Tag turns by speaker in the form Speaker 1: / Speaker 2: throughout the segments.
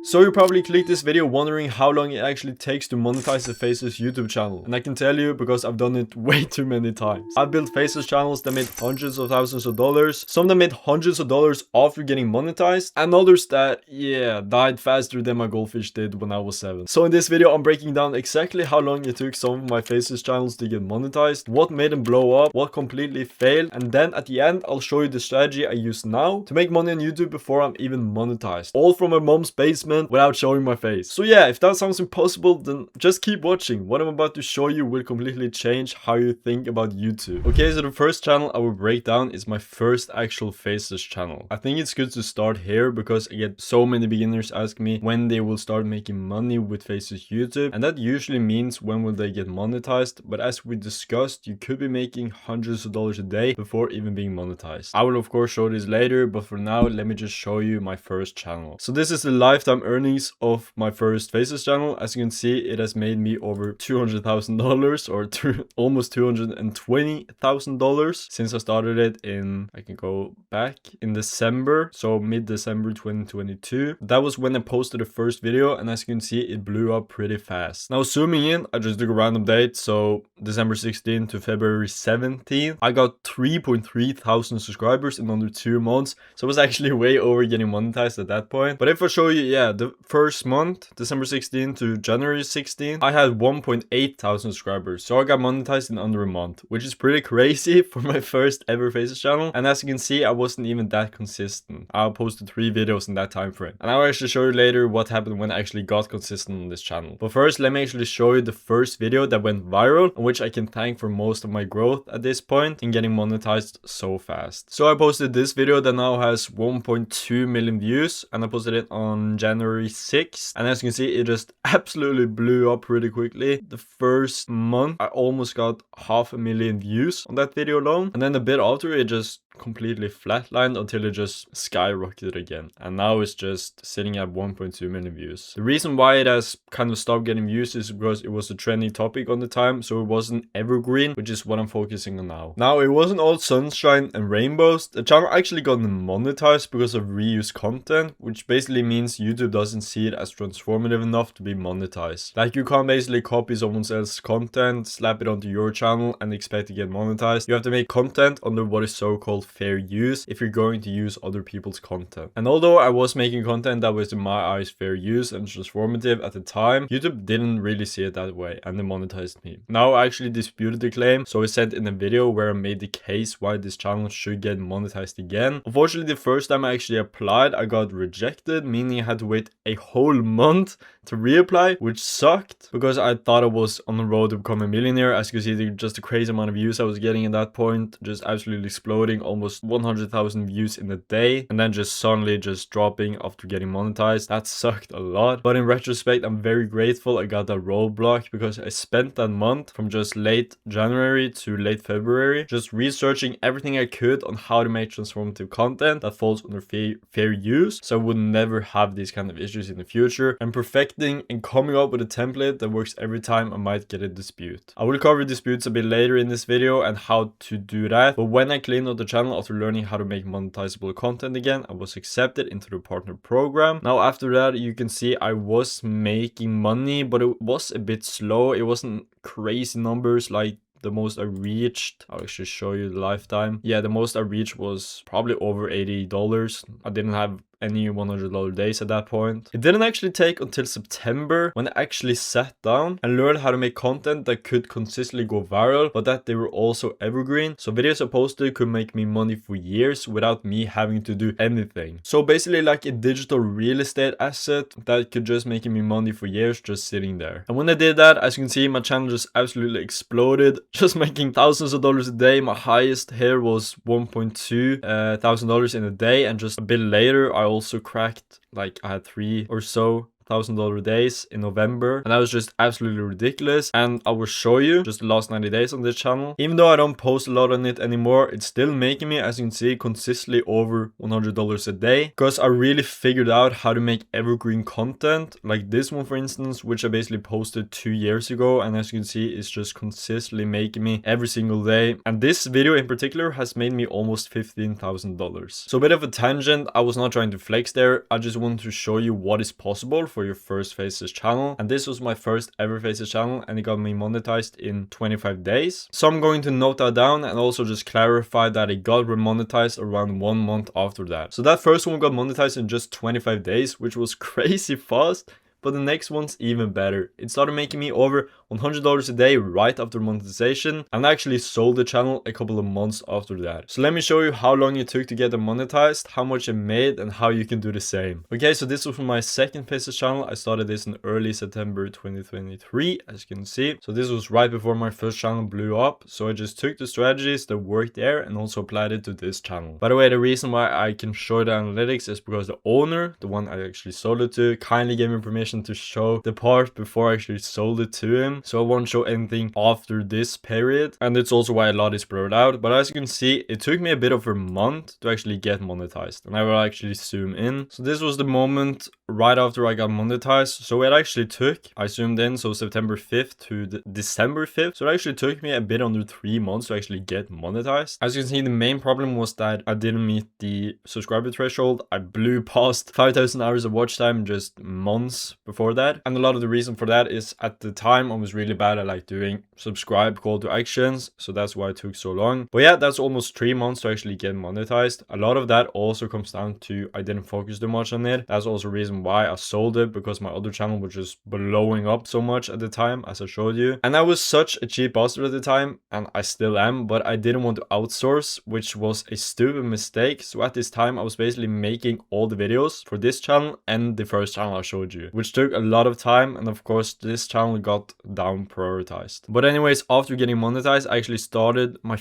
Speaker 1: So you probably clicked this video wondering how long it actually takes to monetize a Faceless YouTube channel. And I can tell you because I've done it way too many times. I've built Faceless channels that made hundreds of thousands of dollars, some that made hundreds of dollars after getting monetized, and others that, yeah, died faster than my goldfish did when I was 7. So in this video, I'm breaking down exactly how long it took some of my Faceless channels to get monetized, what made them blow up, what completely failed, and then at the end, I'll show you the strategy I use now to make money on YouTube before I'm even monetized. All from my mom's basement without showing my face. So yeah, if that sounds impossible, then just keep watching. What I'm about to show you will completely change how you think about YouTube. Okay, so the first channel I will break down is my first actual Faceless channel. I think it's good to start here because I get so many beginners ask me when they will start making money with Faceless YouTube, and that usually means when will they get monetized. But as we discussed, you could be making hundreds of dollars a day before even being monetized. I will of course show this later, but for now let me just show you my first channel. So this is the lifetime earnings of my first Faceless channel. As you can see, it has made me over $200,000 or almost $220,000 since I started it in, I can go back, in December, so mid-December 2022. That was when I posted the first video, and as you can see, it blew up pretty fast. Now zooming in, I just took a random date, so December 16th to February 17th, I got 3.3 thousand subscribers in under 2 months, so I was actually way over getting monetized at that point. But if I show you, yeah, the first month, December 16 to January 16, I had 1.8 thousand subscribers. So I got monetized in under a month, which is pretty crazy for my first ever Faces channel. And as you can see, I wasn't even that consistent. I posted 3 videos in that time frame. And I'll actually show you later what happened when I actually got consistent on this channel. But first, let me actually show you the first video that went viral, and which I can thank for most of my growth at this point in getting monetized so fast. So I posted this video that now has 1.2 million views, and I posted it on January 6th, and as you can see, it just absolutely blew up pretty quickly. The first month I almost got 500,000 views on that video alone, and then a bit after it just completely flatlined until it just skyrocketed again, and now it's just sitting at 1.2 million views. The reason why it has kind of stopped getting views is because it was a trending topic on the time, so it wasn't evergreen, which is what I'm focusing on now. Now, it wasn't all sunshine and rainbows. The channel actually got monetized because of reused content, which basically means YouTube doesn't see it as transformative enough to be monetized. Like, you can't basically copy someone else's content, slap it onto your channel and expect to get monetized. You have to make content under what is so-called fair use if you're going to use other people's content. And although I was making content that was in my eyes fair use and transformative at the time, YouTube didn't really see it that way and they monetized me. Now I actually disputed the claim, so I sent in a video where I made the case why this channel should get monetized again. Unfortunately, the first time I actually applied, I got rejected, meaning I had to wait a whole month to reapply, which sucked because I thought I was on the road to become a millionaire. As you can see, just the crazy amount of views I was getting at that point, just absolutely exploding, almost 100,000 views in a day, and then just suddenly just dropping after getting monetized. That sucked a lot, but in retrospect, I'm very grateful I got that roadblock because I spent that month from just late January to late February just researching everything I could on how to make transformative content that falls under fair use, so I would never have these kind of issues in the future, and perfecting and coming up with a template that works every time I might get a dispute. I will cover disputes a bit later in this video and how to do that, but when I cleaned up the channel after learning how to make monetizable content again, I was accepted into the partner program. Now after that, you can see I was making money, but it was a bit slow. It wasn't crazy numbers. Like, the most I reached, I'll actually show you the lifetime. Yeah, the most I reached was probably over $80. I didn't have any $100 days at that point. It didn't actually take until September when I actually sat down and learned how to make content that could consistently go viral, but that they were also evergreen. So videos I posted could make me money for years without me having to do anything. So basically like a digital real estate asset that could just make me money for years just sitting there. And when I did that, as you can see, my channel just absolutely exploded, just making thousands of dollars a day. My highest here was $1.2 thousand in a day, and just a bit later I also cracked, like, I had 3 or so $1,000 days in November, and that was just absolutely ridiculous. And I will show you just the last 90 days on this channel. Even though I don't post a lot on it anymore, it's still making me, as you can see, consistently over $100 a day, because I really figured out how to make evergreen content like this one, for instance, which I basically posted 2 years ago, and as you can see, it's just consistently making me every single day. And this video in particular has made me almost $15,000. So a bit of a tangent, I was not trying to flex there, I just wanted to show you what is possible for your first Faceless channel. And this was my first ever Faceless channel, and it got me monetized in 25 days. So I'm going to note that down and also just clarify that it got remonetized around 1 month after that. So that first one got monetized in just 25 days, which was crazy fast. But the next one's even better. It started making me over $100 a day right after monetization, and I actually sold the channel a couple of months after that. So let me show you how long it took to get them monetized, how much it made, and how you can do the same. Okay, so this was for my second Faceless channel. I started this in early September 2023, as you can see. So this was right before my first channel blew up. So I just took the strategies that worked there and also applied it to this channel. By the way, the reason why I can show the analytics is because the owner, the one I actually sold it to, kindly gave me permission to show the part before I actually sold it to him. So I won't show anything after this period, and it's also why a lot is blurred out. But as you can see, it took me a bit over a month to actually get monetized, and I will actually zoom in. So this was the moment right after I got monetized. So it actually took, I zoomed in, so September 5th to December 5th. So it actually took me a bit under 3 months to actually get monetized. As you can see, the main problem was that I didn't meet the subscriber threshold. I blew past 5,000 hours of watch time just months before that, and a lot of the reason for that is at the time I was really bad at like doing subscribe call to actions, so that's why it took so long. But yeah, that's almost 3 months to actually get monetized. A lot of that also comes down to I didn't focus too much on it. That's also a reason why I sold it, because my other channel was just blowing up so much at the time, as I showed you. And I was such a cheap bastard at the time, and I still am, but I didn't want to outsource, which was a stupid mistake. So at this time I was basically making all the videos for this channel and the first channel I showed you, which took a lot of time, and of course this channel got down prioritized. But anyways, after getting monetized, I actually started my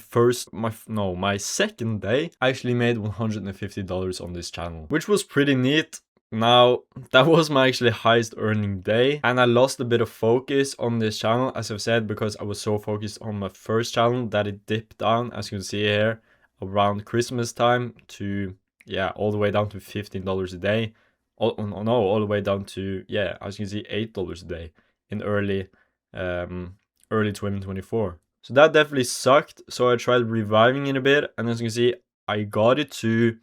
Speaker 1: second day. I actually made $150 on this channel, which was pretty neat. Now, that was my actually highest earning day, and I lost a bit of focus on this channel, as I've said, because I was so focused on my first channel that it dipped down, as you can see here, around Christmas time to, yeah, all the way down to $15 a day. All the way down to, yeah, as you can see, $8 a day in early 2024. So that definitely sucked. So I tried reviving it a bit, and as you can see, I got it to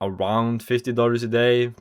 Speaker 1: around $50 a day,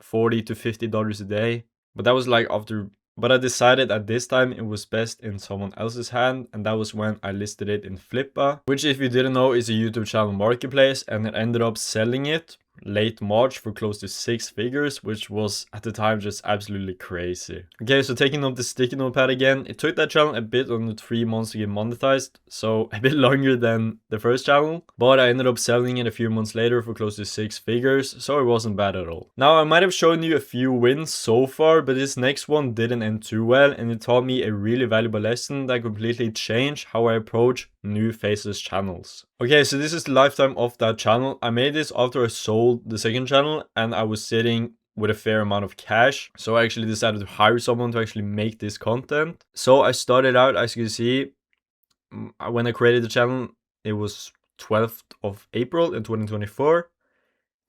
Speaker 1: $40 to $50 a day. But that was like after, but I decided at this time it was best in someone else's hand, and that was when I listed it in Flippa, which, if you didn't know, is a YouTube channel marketplace, and it ended up selling it late March for close to 6 figures, which was at the time just absolutely crazy. Okay, so taking up the sticky notepad again, it took that channel a bit under 3 months to get monetized, so a bit longer than the first channel, but I ended up selling it a few months later for close to 6 figures, so it wasn't bad at all. Now, I might have shown you a few wins so far, but this next one didn't end too well, and it taught me a really valuable lesson that completely changed how I approach new Faceless channels. Okay, so this is the lifetime of that channel. I made this after I sold the second channel, and I was sitting with a fair amount of cash, so I actually decided to hire someone to actually make this content. So I started out, as you can see, when I created the channel, it was 12th of April in 2024,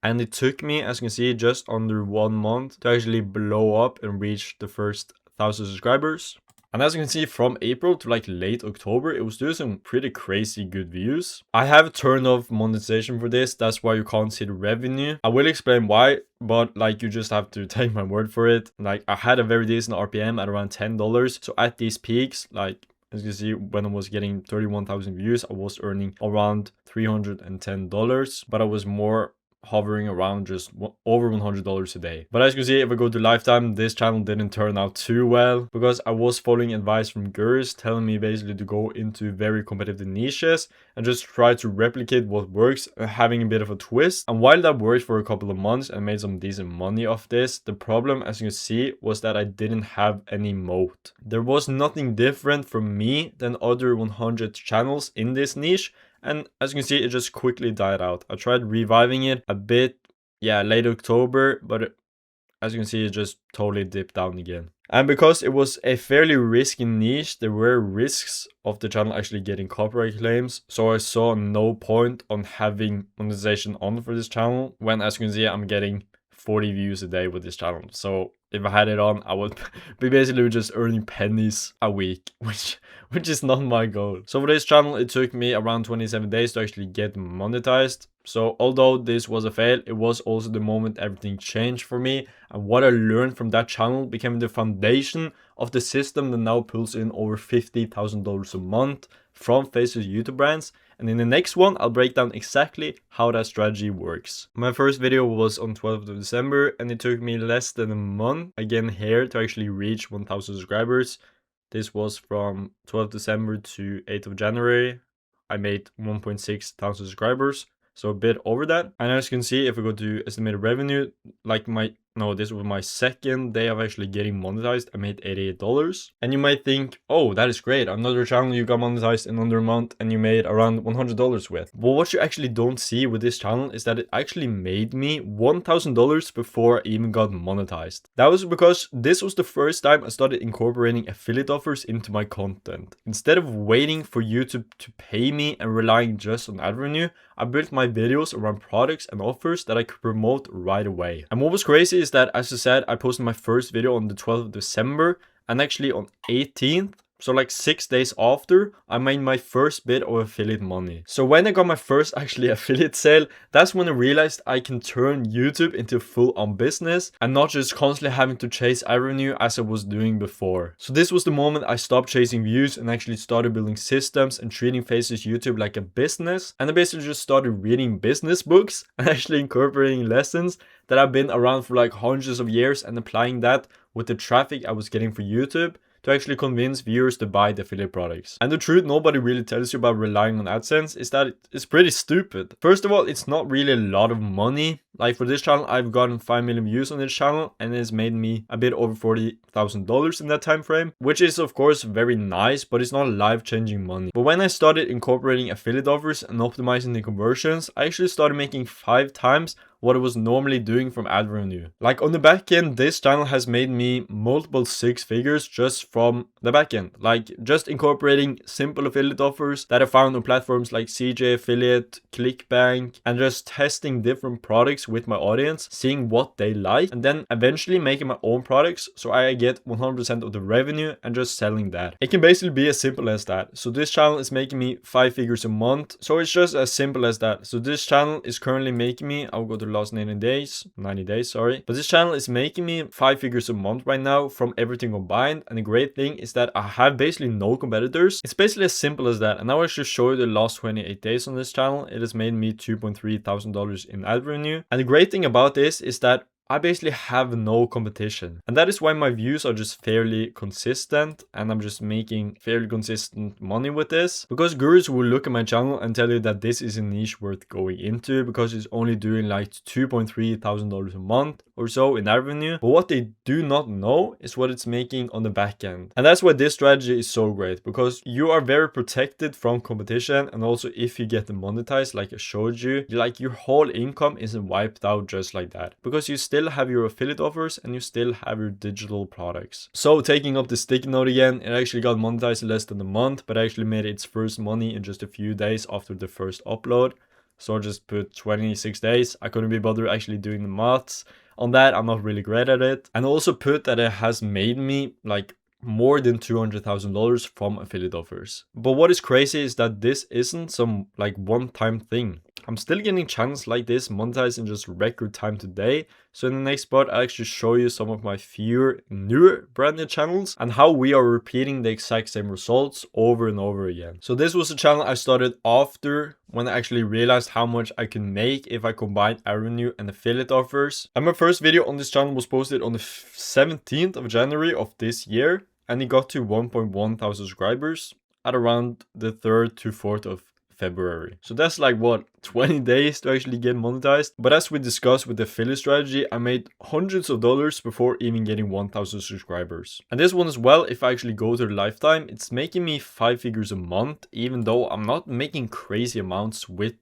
Speaker 1: and it took me, as you can see, just under 1 month to actually blow up and reach the first 1,000 subscribers. And as you can see, from April to like late October, it was doing some pretty crazy good views. I have turned off monetization for this, that's why you can't see the revenue. I will explain why, but like, you just have to take my word for it. Like, I had a very decent RPM at around $10. So at these peaks, like, as you can see, when I was getting 31,000 views, I was earning around $310, but I was more hovering around just over $100 a day. But as you can see, if I go to lifetime, this channel didn't turn out too well, because I was following advice from gurus telling me basically to go into very competitive niches and just try to replicate what works, having a bit of a twist. And while that worked for a couple of months and made some decent money off this, the problem, as you can see, was that I didn't have any moat. There was nothing different from me than other 100 channels in this niche, and as you can see, it just quickly died out. I tried reviving it a bit, yeah, late October, but as you can see, it just totally dipped down again. And because it was a fairly risky niche, there were risks of the channel actually getting copyright claims. So I saw no point on having monetization on for this channel when, as you can see, I'm getting 40 views a day with this channel. So if I had it on, I would be basically just earning pennies a week, which is not my goal. So for this channel, it took me around 27 days to actually get monetized. So although this was a fail, it was also the moment everything changed for me. And what I learned from that channel became the foundation of the system that now pulls in over $50,000 a month from Faceless YouTube brands. And in the next one, I'll break down exactly how that strategy works. My first video was on 12th of December, and it took me less than a month, again here, to actually reach 1,000 subscribers. This was from 12th December to 8th of January. I made 1.6 thousand subscribers, so a bit over that. And as you can see, if we go to estimated revenue, like this was my second day of actually getting monetized. I made $88. And you might think, oh, that is great. Another channel you got monetized in under a month and you made around $100 with. But what you actually don't see with this channel is that it actually made me $1,000 before I even got monetized. That was because this was the first time I started incorporating affiliate offers into my content. Instead of waiting for YouTube to pay me and relying just on ad revenue, I built my videos around products and offers that I could promote right away. And what was crazy is that, as I said, I posted my first video on the 12th of December, and actually on 18th, so like 6 days after, I made my first bit of affiliate money. So when I got my first actually affiliate sale, that's when I realized I can turn YouTube into full-on business and not just constantly having to chase ad revenue as I was doing before. So this was the moment I stopped chasing views and actually started building systems and treating Faceless YouTube like a business. And I basically just started reading business books and actually incorporating lessons that have been around for like hundreds of years and applying that with the traffic I was getting for YouTube to actually convince viewers to buy the affiliate products. And the truth nobody really tells you about relying on AdSense is that it's pretty stupid. First of all, it's not really a lot of money. Like for this channel, I've gotten 5 million views on this channel and it's made me a bit over $40,000 in that time frame, which is of course very nice, but it's not life-changing money. But when I started incorporating affiliate offers and optimizing the conversions, I actually started making 5 times what I was normally doing from ad revenue. Like on the back end, this channel has made me multiple 6 figures just from the back end. Like just incorporating simple affiliate offers that I found on platforms like CJ Affiliate, ClickBank, and just testing different products with my audience, seeing what they like, and then eventually making my own products so I get 100% of the revenue and just selling that. It can basically be as simple as that. So this channel is making me 5 figures a month. So it's just as simple as that. So this channel is currently making me, I'll go to the last 90 days, sorry. But this channel is making me 5 figures a month right now from everything combined. And the great thing is that I have basically no competitors. It's basically as simple as that. And now I should show you the last 28 days on this channel. It has made me $2.3 thousand in ad revenue. And the great thing about this is that I basically have no competition. And that is why my views are just fairly consistent and I'm just making fairly consistent money with this. Because gurus will look at my channel and tell you that this is a niche worth going into because it's only doing like $2.3 thousand a month or so in ad revenue. But what they do not know is what it's making on the back end. And that's why this strategy is so great, because you are very protected from competition. And also if you get monetized, like I showed you, like your whole income isn't wiped out just like that, because you still have your affiliate offers and you still have your digital products. So taking up the sticky note again, it actually got monetized in less than a month, but actually made its first money in just a few days after the first upload. So I just put 26 days. I couldn't be bothered actually doing the maths on that. I'm not really great at it. And also put that it has made me like more than $200,000 from affiliate offers. But what is crazy is that this isn't some like one-time thing. I'm still getting channels like this monetized in just record time today. So in the next part, I'll actually show you some of my fewer newer branded channels and how we are repeating the exact same results over and over again. So this was a channel I started after when I actually realized how much I can make if I combine ad revenue and affiliate offers. And my first video on this channel was posted on the 17th of January of this year. And it got to 1.1 thousand subscribers at around the 3rd to 4th of February. So that's like what, 20 days to actually get monetized. But as we discussed with the affiliate strategy, I made hundreds of dollars before even getting 1,000 subscribers. And this one as well, if I actually go to the lifetime, it's making me 5 figures a month, even though I'm not making crazy amounts with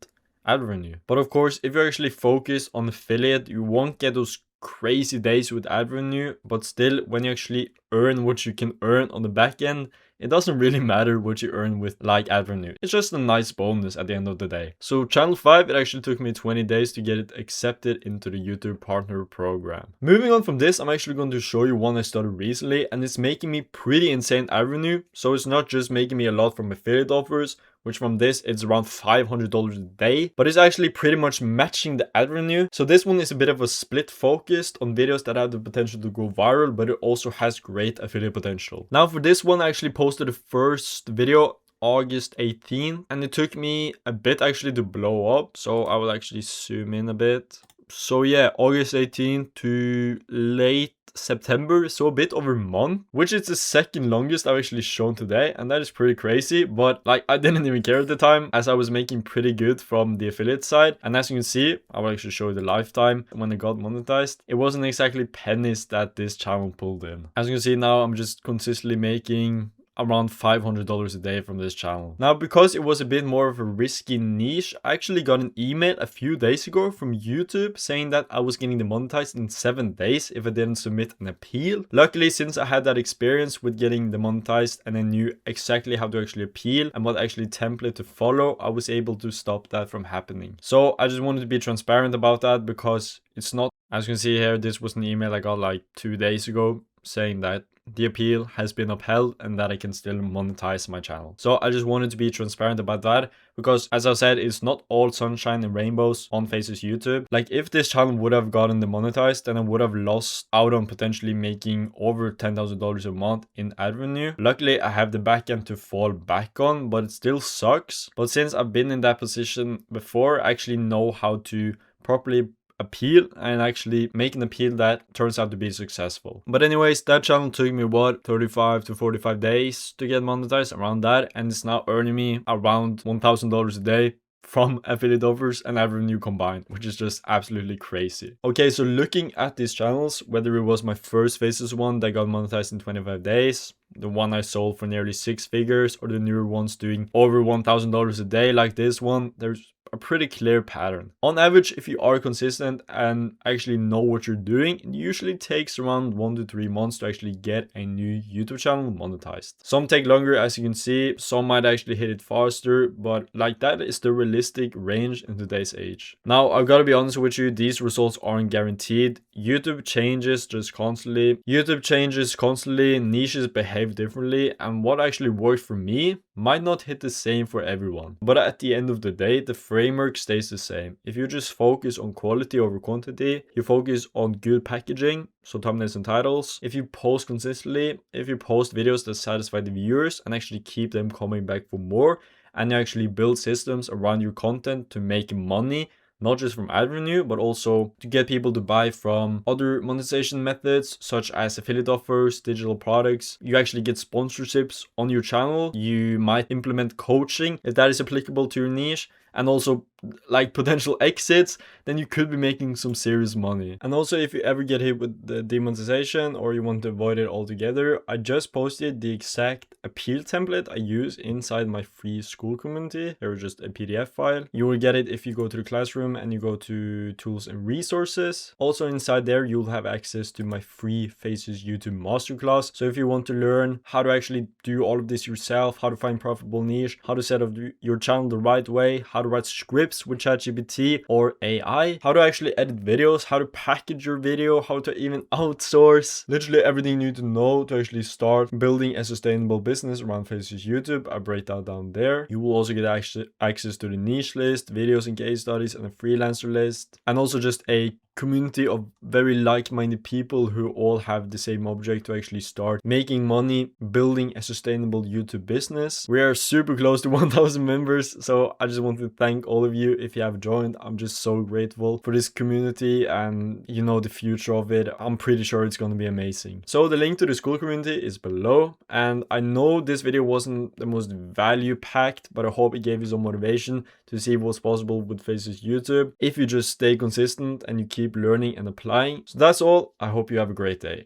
Speaker 1: ad revenue. But of course, if you actually focus on affiliate, you won't get those crazy days with ad revenue, but still when you actually earn what you can earn on the back end, it doesn't really matter what you earn with like ad revenue. It's just a nice bonus at the end of the day. So channel 5, it actually took me 20 days to get it accepted into the YouTube partner program. Moving on from this, I'm actually going to show you one I started recently, and it's making me pretty insane ad revenue. So it's not just making me a lot from affiliate offers, which from this it's around $500 a day, but it's actually pretty much matching the ad revenue. So this one is a bit of a split focused on videos that have the potential to go viral, but it also has great affiliate potential. Now for this one, I actually posted the first video August 18, and it took me a bit actually to blow up. So I will actually zoom in a bit. So yeah, August 18 to late September, so a bit over a month, which is the second longest I've actually shown today, and that is pretty crazy. But like, I didn't even care at the time, as I was making pretty good from the affiliate side. And as you can see, I will actually show you the lifetime when it got monetized. It wasn't exactly pennies that this channel pulled in. As you can see now, I'm just consistently making around $500 a day from this channel. Now, because it was a bit more of a risky niche, I actually got an email a few days ago from YouTube saying that I was getting demonetized in 7 days if I didn't submit an appeal. Luckily, since I had that experience with getting demonetized and I knew exactly how to actually appeal and what actually template to follow, I was able to stop that from happening. So I just wanted to be transparent about that, because it's not, as you can see here, this was an email I got like 2 days ago saying that the appeal has been upheld and that I can still monetize my channel. So I just wanted to be transparent about that, because as I said, it's not all sunshine and rainbows on Faceless YouTube. Like, if this channel would have gotten demonetized, then I would have lost out on potentially making over $10,000 a month in ad revenue. Luckily, I have the backend to fall back on, but it still sucks. But since I've been in that position before, I actually know how to properly appeal and actually make an appeal that turns out to be successful. But anyways, that channel took me what, 35 to 45 days to get monetized, around that, and it's now earning me around $1,000 a day from affiliate offers and ad revenue combined, which is just absolutely crazy. Okay, so looking at these channels, whether it was my first Faceless one that got monetized in 25 days, the one I sold for nearly 6 figures, or the newer ones doing over $1,000 a day like this one, there's a pretty clear pattern. On average, if you are consistent and actually know what you're doing, it usually takes around 1 to 3 months to actually get a new YouTube channel monetized. Some take longer, as you can see, some might actually hit it faster, but like, that is the realistic range in today's age. Now, I've got to be honest with you, these results aren't guaranteed. YouTube changes just constantly. Niches behave differently, and what actually worked for me might not hit the same for everyone. But at the end of the day, the framework stays the same. If you just focus on quality over quantity, you focus on good packaging, so thumbnails and titles, if you post consistently, if you post videos that satisfy the viewers and actually keep them coming back for more, and you actually build systems around your content to make money, not just from ad revenue, but also to get people to buy from other monetization methods, such as affiliate offers, digital products. You actually get sponsorships on your channel. You might implement coaching if that is applicable to your niche, and also like potential exits, then you could be making some serious money. And also, if you ever get hit with the demonetization or you want to avoid it altogether, I just posted the exact appeal template I use inside my free school community. Here is just a PDF file. You will get it if you go to the classroom and you go to tools and resources. Also inside there, you'll have access to my free Faces YouTube masterclass. So if you want to learn how to actually do all of this yourself, how to find profitable niche, how to set up your channel the right way, how to write scripts with ChatGPT or AI, how to actually edit videos, how to package your video, how to even outsource literally everything you need to know to actually start building a sustainable business around Faces YouTube, I break that down there. You will also get access to the niche list, videos and case studies, and a freelancer list, and also just a community of very like-minded people who all have the same object to actually start making money, building a sustainable YouTube business. We are super close to 1,000 members, so I just want to thank all of you if you have joined. I'm just so grateful for this community, and you know, the future of it, I'm pretty sure it's going to be amazing. So the link to the school community is below, and I know this video wasn't the most value-packed, but I hope it gave you some motivation to see what's possible with Faces YouTube if you just stay consistent and you keep learning and applying. So that's all. I hope you have a great day.